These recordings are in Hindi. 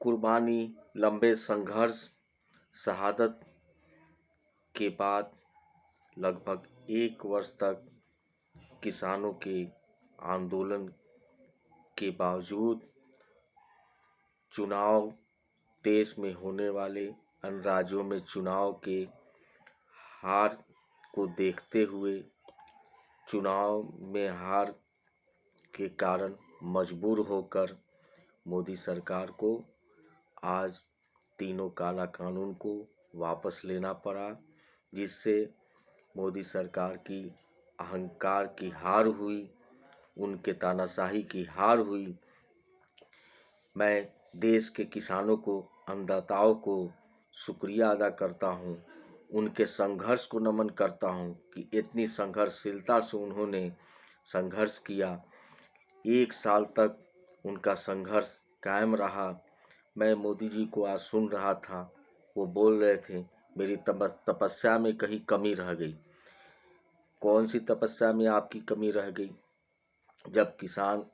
कुर्बानी, लंबे संघर्ष, शहादत के बाद लगभग 1 वर्ष तक किसानों के आंदोलन के बावजूद चुनाव, देश में होने वाले अन्य राज्यों में चुनाव के हार को देखते हुए, चुनाव में हार के कारण मजबूर होकर मोदी सरकार को आज तीनों काला कानून को वापस लेना पड़ा, जिससे मोदी सरकार की अहंकार की हार हुई, उनके तानाशाही की हार हुई। मैं देश के किसानों को, अन्नदाताओं को शुक्रिया अदा करता हूँ, उनके संघर्ष को नमन करता हूँ कि इतनी संघर्षशीलता से उन्होंने संघर्ष किया। 1 साल तक उनका संघर्ष कायम रहा। मैं मोदी जी को आज सुन रहा था, वो बोल रहे थे मेरी तपस्या में कहीं कमी रह गई। कौन सी तपस्या में आपकी कमी रह गई? जब किसान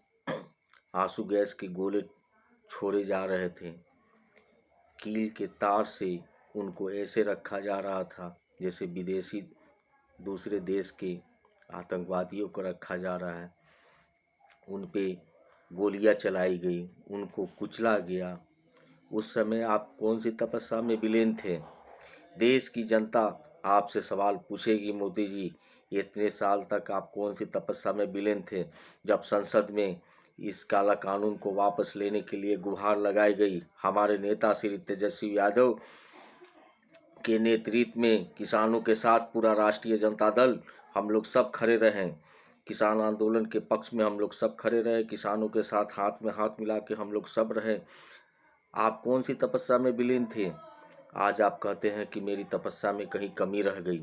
आंसू गैस के गोले छोड़े जा रहे थे, कील के तार से उनको ऐसे रखा जा रहा था जैसे विदेशी दूसरे देश के आतंकवादियों को रखा जा रहा है। उन पे गोलियां चलाई गई, उनको कुचला गया। उस समय आप कौन सी तपस्या में विलीन थे? देश की जनता आपसे सवाल पूछेगी, मोदी जी इतने साल तक आप कौन सी तपस्या में विलीन थे? जब संसद में इस काला कानून को वापस लेने के लिए गुहार लगाई गई, हमारे नेता श्री तेजस्वी यादव के नेतृत्व में किसानों के साथ पूरा राष्ट्रीय जनता दल हम लोग सब खड़े रहें। किसान आंदोलन के पक्ष में हम लोग सब खड़े रहे, किसानों के साथ हाथ में हाथ मिला के हम लोग सब रहे। आप कौन सी तपस्या में विलीन थे? आज आप कहते हैं कि मेरी तपस्या में कहीं कमी रह गई।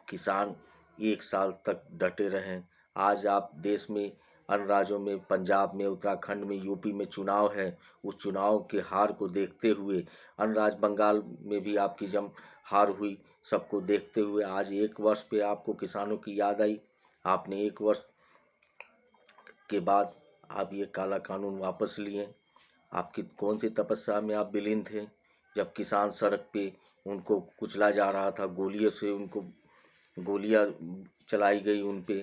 किसान 1 साल तक डटे रहें। आज आप देश में अन्य राज्यों में, पंजाब में, उत्तराखंड में, यूपी में चुनाव है, उस चुनाव के हार को देखते हुए, अन्य राज्य बंगाल में भी आपकी जब हार हुई, सबको देखते हुए आज 1 वर्ष पे आपको किसानों की याद आई। आपने 1 वर्ष के बाद आप ये काला कानून वापस लिए। आपकी कौन सी तपस्या में आप विलीन थे? जब किसान सड़क पे उनको कुचला जा रहा था, गोलियों से उनको गोलियां चलाई गई, उन पे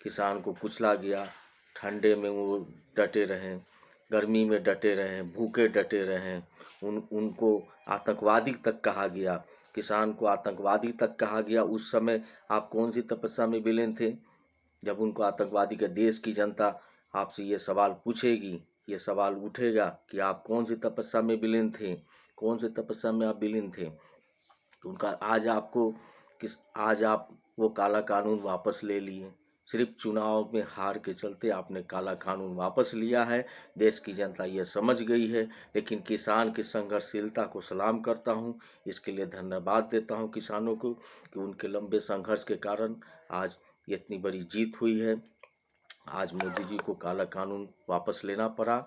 किसान को कुचला गया। ठंडे में वो डटे रहें, गर्मी में डटे रहें, भूखे डटे रहें। उनको आतंकवादी तक कहा गया, किसान को आतंकवादी तक कहा गया। उस समय आप कौन सी तपस्या में विलीन थे? जब उनको आतंकवादी के देश की जनता आपसे ये सवाल पूछेगी, ये सवाल उठेगा कि आप कौन सी तपस्या में विलीन थे, कौन सी तपस्या में आप विलीन थे। तो उनका आज आप वो काला कानून वापस ले लिए। सिर्फ चुनाव में हार के चलते आपने काला कानून वापस लिया है। देश की जनता ये समझ गई है, लेकिन किसान की संघर्षशीलता को सलाम करता हूँ। इसके लिए धन्यवाद देता हूँ किसानों को कि उनके लंबे संघर्ष के कारण आज इतनी बड़ी जीत हुई है। आज मोदी जी को काला कानून वापस लेना पड़ा।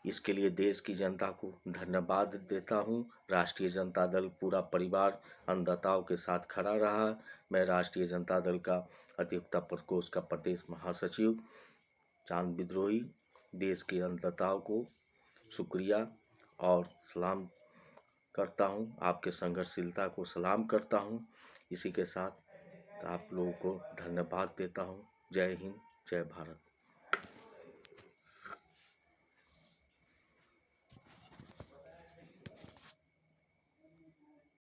इसके लिए देश की जनता को धन्यवाद देता हूँ। राष्ट्रीय जनता दल पूरा परिवार अन्नदाताओं के साथ खड़ा रहा। मैं राष्ट्रीय जनता दल का अधिवक्ता प्रकोष्ठ का प्रदेश महासचिव चांद विद्रोही देश के अन्नदाताओं को शुक्रिया और सलाम करता हूँ। आपके संघर्षशीलता को सलाम करता हूँ। इसी के साथ आप लोगों को धन्यवाद देता हूँ। जय हिंद, जय भारत।